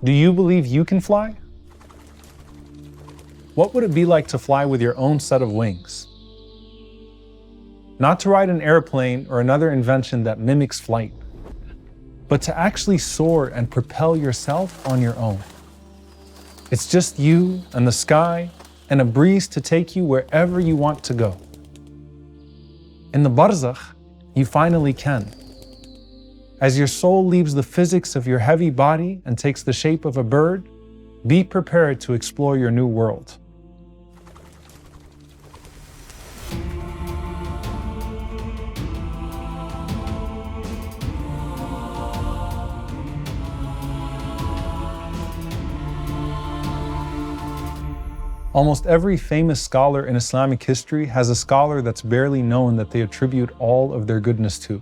Do you believe you can fly? What would it be like to fly with your own set of wings? Not to ride an airplane or another invention that mimics flight, but to actually soar and propel yourself on your own. It's just you and the sky and a breeze to take you wherever you want to go. In the barzakh, you finally can. As your soul leaves the physics of your heavy body and takes the shape of a bird, be prepared to explore your new world. Almost every famous scholar in Islamic history has a scholar that's barely known that they attribute all of their goodness to.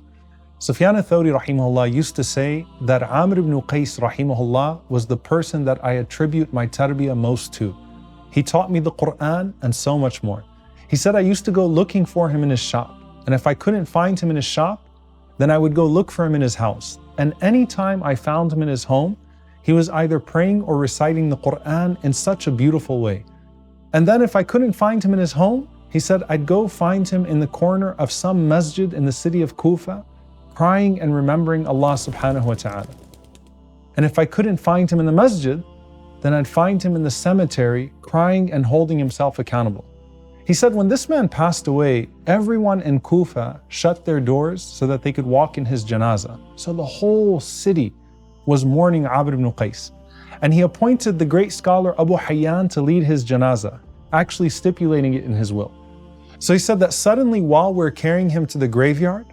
Sufyan al-Thawri rahimahullah used to say that Amr ibn Qais rahimahullah was the person that I attribute my tarbiyah most to. He taught me the Quran and so much more. He said I used to go looking for him in his shop, and if I couldn't find him in his shop, then I would go look for him in his house. And anytime I found him in his home, he was either praying or reciting the Quran in such a beautiful way. And then if I couldn't find him in his home, he said I'd go find him in the corner of some masjid in the city of Kufa, crying and remembering Allah subhanahu wa ta'ala. And if I couldn't find him in the masjid, then I'd find him in the cemetery, crying and holding himself accountable. He said when this man passed away, everyone in Kufa shut their doors so that they could walk in his janazah. So the whole city was mourning Amr ibn Qais. And he appointed the great scholar Abu Hayyan to lead his janazah, actually stipulating it in his will. So he said that suddenly while we're carrying him to the graveyard,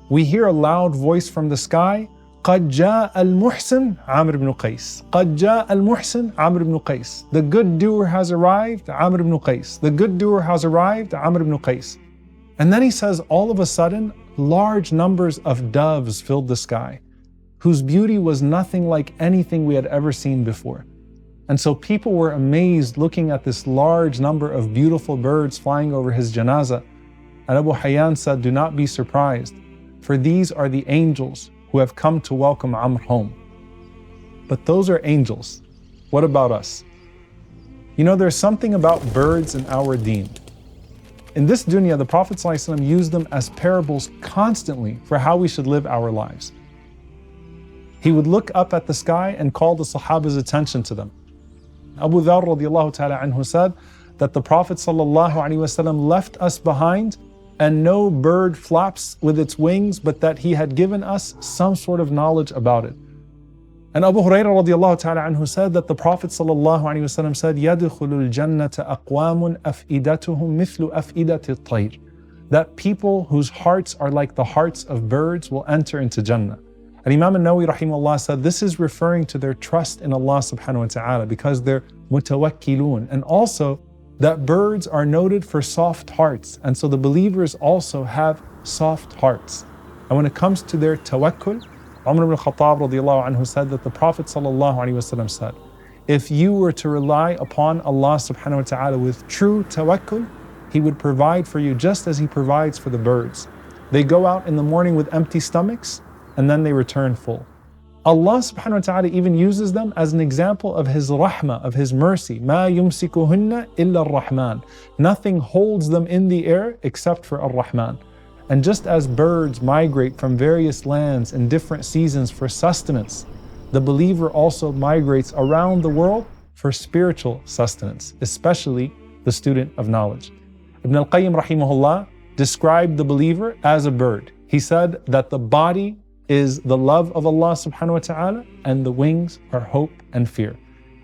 we hear a loud voice from the sky, قَدْ جَاءَ الْمُحْسِنُ عَمْرُ بْنُ قَيْسٍ قَدْ جَاءَ الْمُحْسِنُ عَمْرُ بْنُ قَيْسٍ The good doer has arrived, Amr ibn Qais. The good doer has arrived, Amr ibn Qais. And then he says, all of a sudden, large numbers of doves filled the sky, whose beauty was nothing like anything we had ever seen before. And so people were amazed looking at this large number of beautiful birds flying over his janazah. And Abu Hayyan said, do not be surprised, for these are the angels who have come to welcome Amr home. But those are angels. What about us? You know, there's something about birds in our deen. In this dunya, the Prophet ﷺ used them as parables constantly for how we should live our lives. He would look up at the sky and call the Sahaba's attention to them. Abu Dharr radiallahu ta'ala anhu said that the Prophet sallallahu alaihi wasallam left us behind and no bird flaps with its wings, but that he had given us some sort of knowledge about it. And Abu Hurairah radiallahu ta'ala anhu said that the Prophet sallallahu alaihi wasallam said, يَدْخُلُ الْجَنَّةَ أَقْوَامٌ أَفْئِدَتُهُمْ مِثْلُ أَفْئِدَةِ الطَّيْرِ That people whose hearts are like the hearts of birds will enter into Jannah. And Imam al-Nawawi rahimahullah said this is referring to their trust in Allah subhanahu wa ta'ala because they're mutawakkilun. And also that birds are noted for soft hearts. And so the believers also have soft hearts. And when it comes to their tawakkul, Umar ibn Khattab radiallahu anhu said that the Prophet sallallahu alaihi wasallam said, if you were to rely upon Allah subhanahu wa ta'ala with true tawakkul, He would provide for you just as He provides for the birds. They go out in the morning with empty stomachs, and then they return full. Allah subhanahu wa ta'ala even uses them as an example of His rahmah, of His mercy. مَا يُمْسِكُهُنَّ إِلَّا الرَّحْمَنِ Nothing holds them in the air except for Ar-Rahman. And just as birds migrate from various lands in different seasons for sustenance, the believer also migrates around the world for spiritual sustenance, especially the student of knowledge. Ibn al-Qayyim rahimahullah described the believer as a bird. He said that the body is the love of Allah subhanahu wa ta'ala and the wings are hope and fear.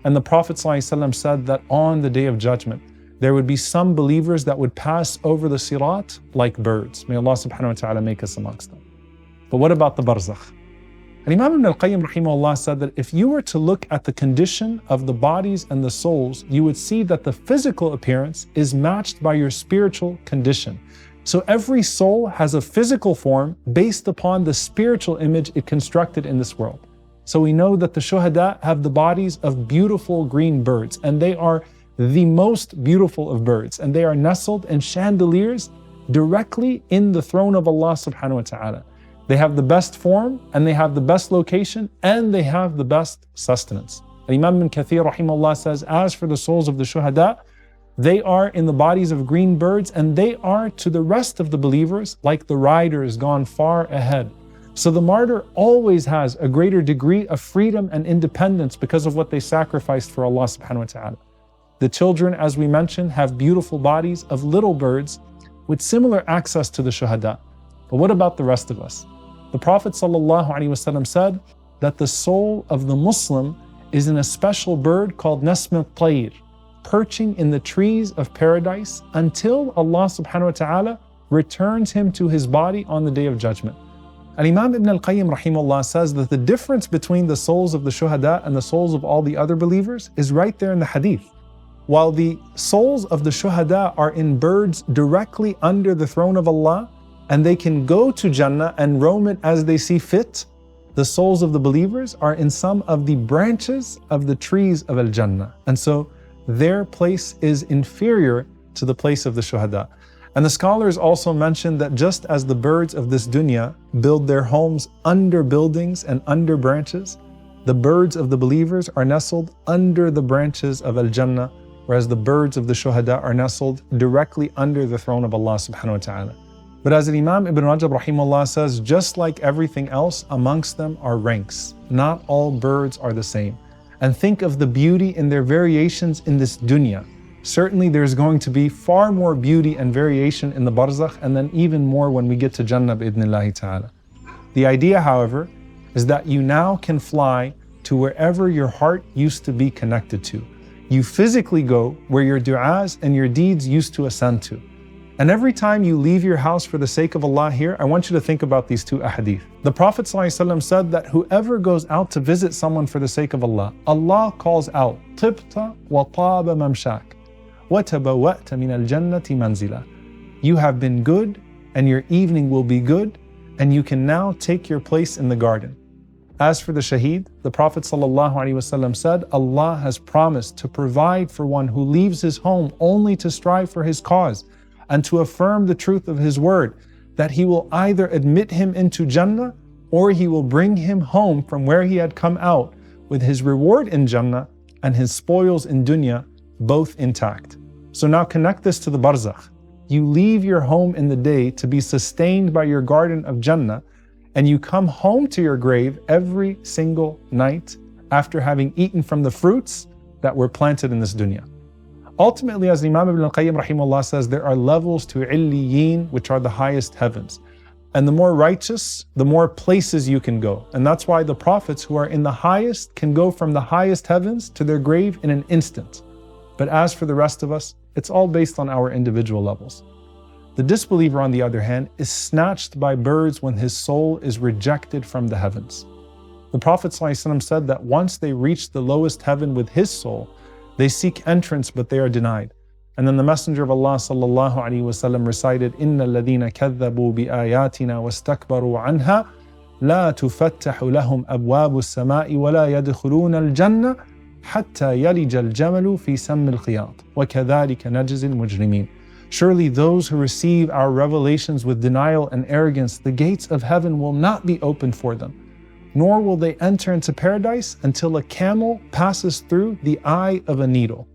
And the Prophet ﷺ said that on the Day of Judgment, there would be some believers that would pass over the sirat like birds. May Allah subhanahu wa ta'ala make us amongst them. But what about the barzakh? And Imam Ibn al-Qayyim rahimahullah said that if you were to look at the condition of the bodies and the souls, you would see that the physical appearance is matched by your spiritual condition. So every soul has a physical form based upon the spiritual image it constructed in this world. So we know that the shuhada have the bodies of beautiful green birds, and they are the most beautiful of birds, and they are nestled in chandeliers directly in the throne of Allah subhanahu wa ta'ala. They have the best form, and they have the best location, and they have the best sustenance. Imam ibn Kathir rahimahullah says, as for the souls of the shuhada, they are in the bodies of green birds, and they are to the rest of the believers like the riders gone far ahead. So the martyr always has a greater degree of freedom and independence because of what they sacrificed for Allah subhanahu wa ta'ala. The children, as we mentioned, have beautiful bodies of little birds with similar access to the shuhada. But what about the rest of us? The Prophet ﷺ said that the soul of the Muslim is in a special bird called Nasm al-Tayr, perching in the trees of paradise until Allah subhanahu wa ta'ala returns him to his body on the Day of Judgment. And Imam Ibn al-Qayyim rahimahullah says that the difference between the souls of the shuhada and the souls of all the other believers is right there in the hadith. While the souls of the shuhada are in birds directly under the throne of Allah, and they can go to Jannah and roam it as they see fit, the souls of the believers are in some of the branches of the trees of Al-Jannah. And so their place is inferior to the place of the shuhada. And the scholars also mentioned that just as the birds of this dunya build their homes under buildings and under branches, the birds of the believers are nestled under the branches of Al-Jannah, whereas the birds of the shuhada are nestled directly under the throne of Allah subhanahu wa ta'ala. But as Imam Ibn Rajab rahimahullah says, just like everything else, amongst them are ranks. Not all birds are the same. And think of the beauty in their variations in this dunya. Certainly there's going to be far more beauty and variation in the barzakh, and then even more when we get to Jannah bi'idhnillahi ta'ala. The idea, however, is that you now can fly to wherever your heart used to be connected to. You physically go where your du'as and your deeds used to ascend to. And every time you leave your house for the sake of Allah here, I want you to think about these two ahadith. The Prophet ﷺ said that whoever goes out to visit someone for the sake of Allah, Allah calls out, "Tibta wa taba mamshak, wa tabawwa'ta min al-jannati manzila." You have been good, and your evening will be good, and you can now take your place in the garden. As for the shaheed, the Prophet ﷺ said, Allah has promised to provide for one who leaves his home only to strive for his cause, and to affirm the truth of his word, that he will either admit him into Jannah, or he will bring him home from where he had come out with his reward in Jannah and his spoils in dunya, both intact. So now connect this to the barzakh. You leave your home in the day to be sustained by your garden of Jannah, and you come home to your grave every single night after having eaten from the fruits that were planted in this dunya. Ultimately, as Imam Ibn al-Qayyim rahimahullah says, there are levels to Illiyeen, which are the highest heavens. And the more righteous, the more places you can go. And that's why the prophets who are in the highest can go from the highest heavens to their grave in an instant. But as for the rest of us, it's all based on our individual levels. The disbeliever, on the other hand, is snatched by birds when his soul is rejected from the heavens. The Prophet ﷺ said that once they reach the lowest heaven with his soul, they seek entrance, but they are denied. And then the Messenger of Allah sallallahu alaihi wasallam recited, "Inna alladhina kadhabu bi ayatina wastakbaru anha la tufattahu lahum abwabu as-sama'i wa la yadkhuluna al-jannah hatta yalija al-jamalu fi samm al-khiyat wa kadhalika najzi al-mujrimin." Surely those who receive our revelations with denial and arrogance, the gates of heaven will not be opened for them, nor will they enter into paradise until a camel passes through the eye of a needle.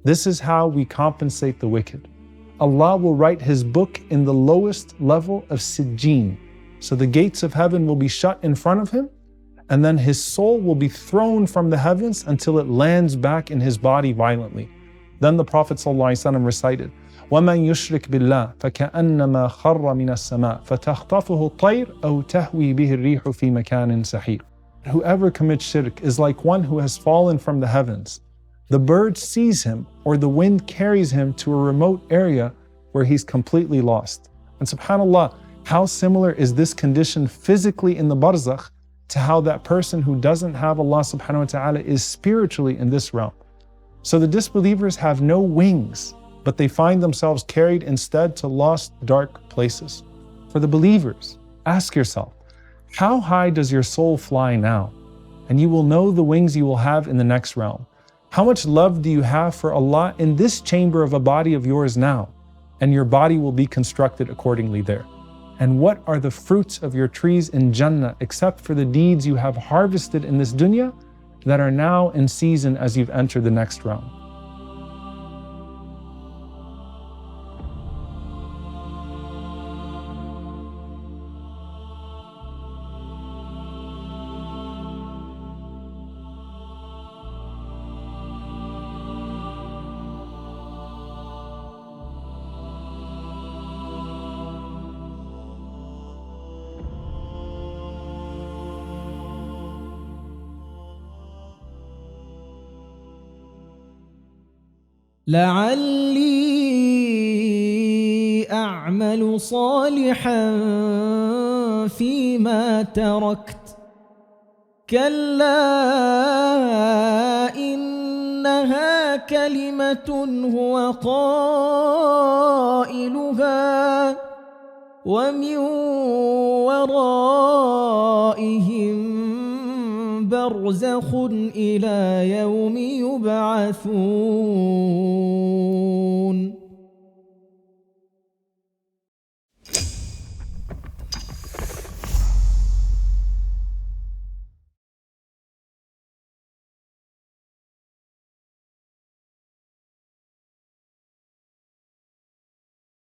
This is how we compensate the wicked. Allah will write His book in the lowest level of Sijjeen. So the gates of heaven will be shut in front of him, and then his soul will be thrown from the heavens until it lands back in his body violently. Then the Prophet ﷺ recited, وَمَنْ يُشْرِكْ بِاللَّهِ فَكَأَنَّمَا خَرَّ مِنَ السَّمَاءِ فَتَخْطَفُهُ الطَّيْرُ أَوْ تَهْوِي بِهِ الرِّيحُ فِي مَكَانٍ سَحِيقٍ. Whoever commits shirk is like one who has fallen from the heavens. The bird sees him, or the wind carries him to a remote area where he's completely lost. And subhanAllah, how similar is this condition physically in the barzakh to how that person who doesn't have Allah subhanahu wa ta'ala is spiritually in this realm. So the disbelievers have no wings, but they find themselves carried instead to lost, dark places. For the believers, ask yourself, how high does your soul fly now? And you will know the wings you will have in the next realm. How much love do you have for Allah in this chamber of a body of yours now? And your body will be constructed accordingly there. And what are the fruits of your trees in Jannah except for the deeds you have harvested in this dunya? that are now in season as you've entered the next realm. لعلي أعمل صالحا فيما تركت كلا إنها كلمة هو قائلها ومن ورائهم برزخ إلى يوم يبعثون